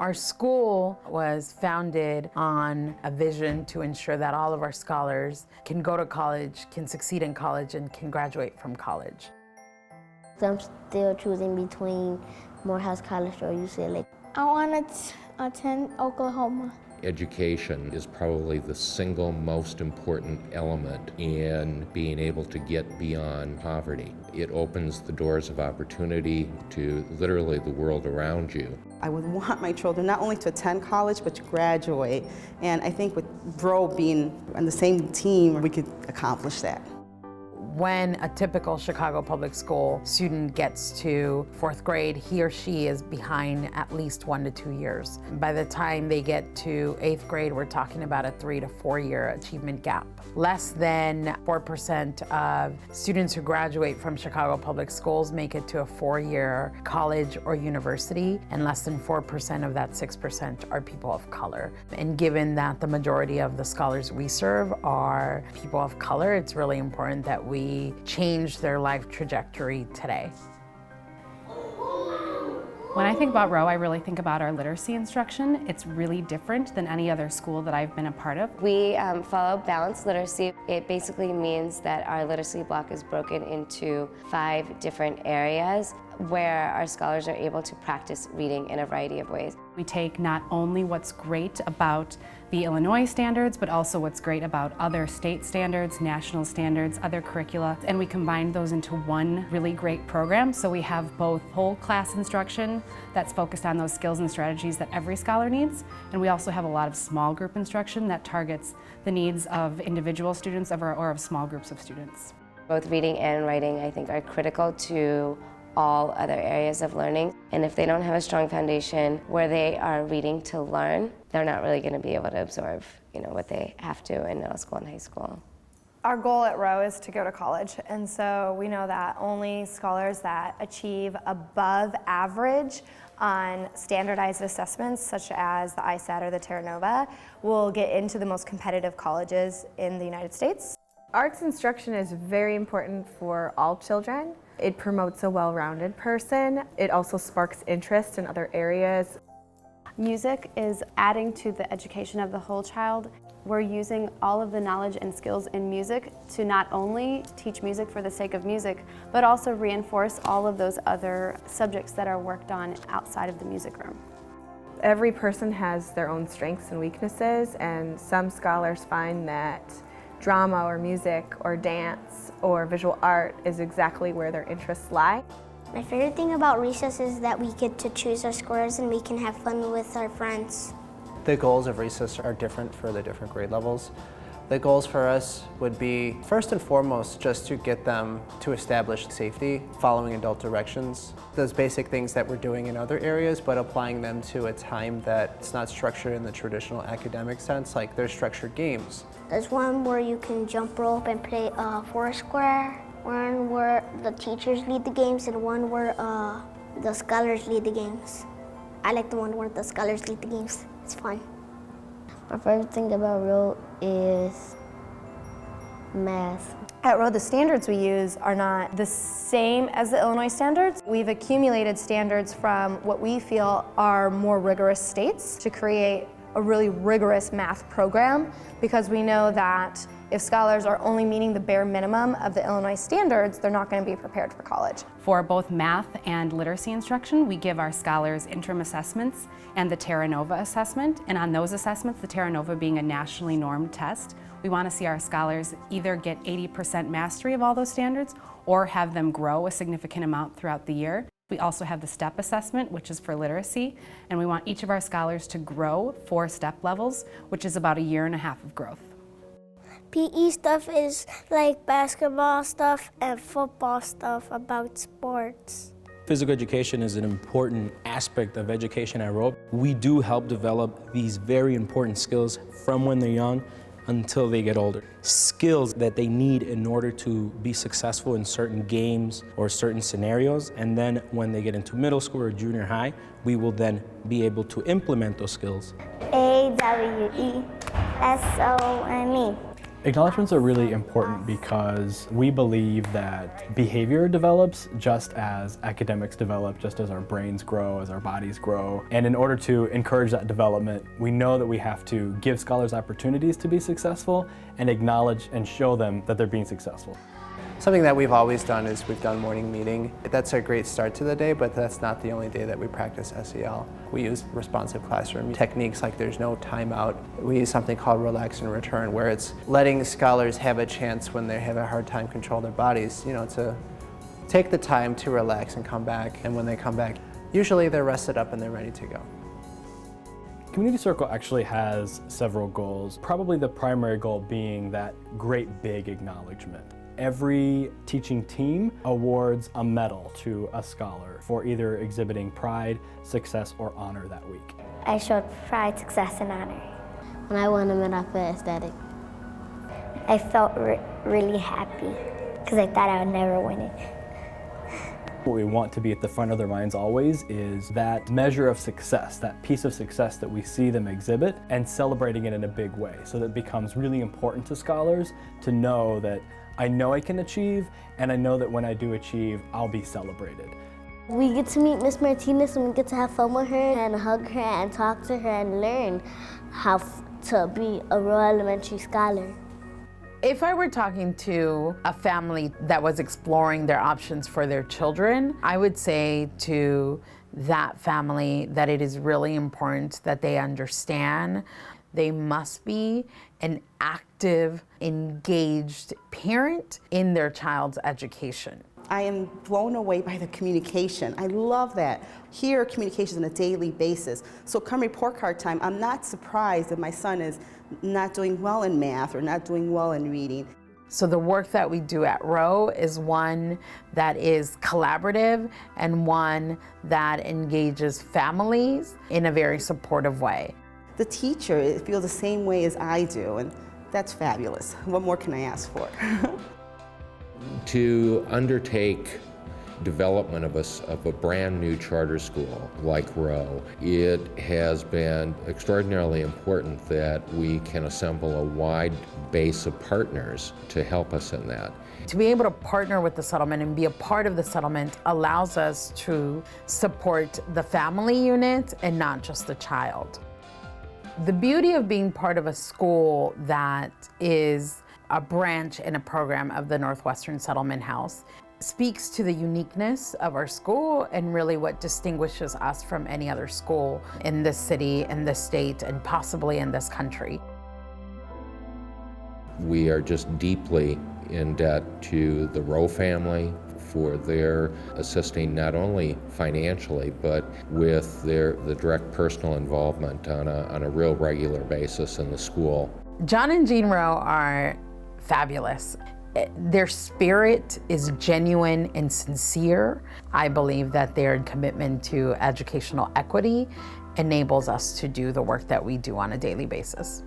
Our school was founded on a vision to ensure that all of our scholars can go to college, can succeed in college, and can graduate from college. I'm still choosing between Morehouse College or UCLA. I want to attend Oklahoma. Education is probably the single most important element in being able to get beyond poverty. It opens the doors of opportunity to literally the world around you. I would want my children not only to attend college, but to graduate. And I think with Rowe being on the same team, we could accomplish that. When a typical Chicago public school student gets to 4th grade, he or she is behind at least 1 to 2 years. By the time they get to 8th grade, we're talking about a 3 to 4 year achievement gap. Less than 4% of students who graduate from Chicago public schools make it to a 4-year college or university, and less than 4% of that 6% are people of color. And given that the majority of the scholars we serve are people of color, it's really important that we change their life trajectory today. When I think about Rowe, I really think about our literacy instruction. It's really different than any other school that I've been a part of. We follow balanced literacy. It basically means that our literacy block is broken into 5 different areas where our scholars are able to practice reading in a variety of ways. We take not only what's great about the Illinois standards, but also what's great about other state standards, national standards, other curricula, and we combine those into one really great program. So we have both whole class instruction that's focused on those skills and strategies that every scholar needs, and we also have a lot of small group instruction that targets the needs of individual students or of small groups of students. Both reading and writing, I think, are critical to all other areas of learning. And if they don't have a strong foundation where they are reading to learn, they're not really going to be able to absorb, what they have to in middle school and high school. Our goal at Rowe is to go to college, and so we know that only scholars that achieve above average on standardized assessments such as the ISAT or the Terra Nova will get into the most competitive colleges in the United States. Arts instruction is very important for all children. It promotes a well-rounded person. It also sparks interest in other areas. Music is adding to the education of the whole child. We're using all of the knowledge and skills in music to not only teach music for the sake of music, but also reinforce all of those other subjects that are worked on outside of the music room. Every person has their own strengths and weaknesses, and some scholars find that drama or music or dance or visual art is exactly where their interests lie. My favorite thing about recess is that we get to choose our scores and we can have fun with our friends. The goals of recess are different for the different grade levels. The goals for us would be, first and foremost, just to get them to establish safety, following adult directions. Those basic things that we're doing in other areas, but applying them to a time that's not structured in the traditional academic sense, like there's structured games. There's one where you can jump rope and play Foursquare, one where the teachers lead the games, and one where the scholars lead the games. I like the one where the scholars lead the games. It's fun. My favorite thing about Rowe is math. At Rowe, the standards we use are not the same as the Illinois standards. We've accumulated standards from what we feel are more rigorous states to create a really rigorous math program, because we know that if scholars are only meeting the bare minimum of the Illinois standards, they're not going to be prepared for college. For both math and literacy instruction, we give our scholars interim assessments and the Terra Nova assessment. And on those assessments, the Terra Nova being a nationally normed test, we want to see our scholars either get 80% mastery of all those standards or have them grow a significant amount throughout the year. We also have the STEP assessment, which is for literacy, and we want each of our scholars to grow 4 STEP levels, which is about 1.5 years of growth. PE stuff is like basketball stuff and football stuff about sports. Physical education is an important aspect of education at Rowe. We do help develop these very important skills from when they're young until they get older. Skills that they need in order to be successful in certain games or certain scenarios, and then when they get into middle school or junior high, we will then be able to implement those skills. AWESOME. Acknowledgements are really important because we believe that behavior develops just as academics develop, just as our brains grow, as our bodies grow. And in order to encourage that development, we know that we have to give scholars opportunities to be successful and acknowledge and show them that they're being successful. Something that we've always done is we've done morning meeting. That's a great start to the day, but that's not the only day that we practice SEL. We use responsive classroom techniques like there's no timeout. We use something called relax and return, where it's letting scholars have a chance when they have a hard time controlling their bodies, to take the time to relax and come back. And when they come back, usually they're rested up and they're ready to go. Community Circle actually has several goals, probably the primary goal being that great big acknowledgement. Every teaching team awards a medal to a scholar for either exhibiting pride, success, or honor that week. I showed pride, success, and honor. When I won a medal for aesthetic, I felt really happy because I thought I would never win it. What we want to be at the front of their minds always is that measure of success, that piece of success that we see them exhibit, and celebrating it in a big way, so that it becomes really important to scholars to know that I know I can achieve, and I know that when I do achieve, I'll be celebrated. We get to meet Miss Martinez and we get to have fun with her and hug her and talk to her and learn how to be a Rowe Elementary scholar. If I were talking to a family that was exploring their options for their children, I would say to that family that it is really important that they understand they must be an active, engaged parent in their child's education. I am blown away by the communication. I love that. Here, communication is on a daily basis. So come report card time, I'm not surprised if my son is not doing well in math or not doing well in reading. So the work that we do at Rowe is one that is collaborative and one that engages families in a very supportive way. The teacher feels the same way as I do, and that's fabulous. What more can I ask for? To undertake development of a brand new charter school like Rowe, it has been extraordinarily important that we can assemble a wide base of partners to help us in that. To be able to partner with the settlement and be a part of the settlement allows us to support the family unit and not just the child. The beauty of being part of a school that is a branch and a program of the Northwestern Settlement House speaks to the uniqueness of our school and really what distinguishes us from any other school in this city, in this state, and possibly in this country. We are just deeply in debt to the Rowe family for their assisting not only financially, but with the direct personal involvement on a real regular basis in the school. John and Jean Rowe are fabulous. Their spirit is genuine and sincere. I believe that their commitment to educational equity enables us to do the work that we do on a daily basis.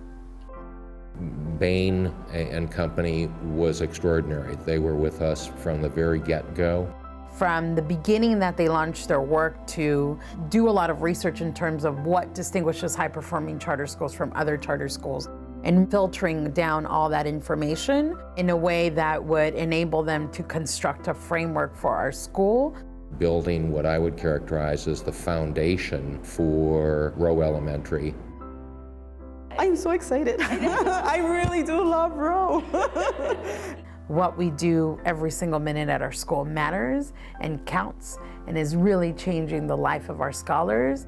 Bain and Company was extraordinary. They were with us from the very get-go. From the beginning that they launched their work to do a lot of research in terms of what distinguishes high-performing charter schools from other charter schools, and filtering down all that information in a way that would enable them to construct a framework for our school. Building what I would characterize as the foundation for Rowe Elementary. I'm so excited. I really do love Rowe. What we do every single minute at our school matters and counts and is really changing the life of our scholars.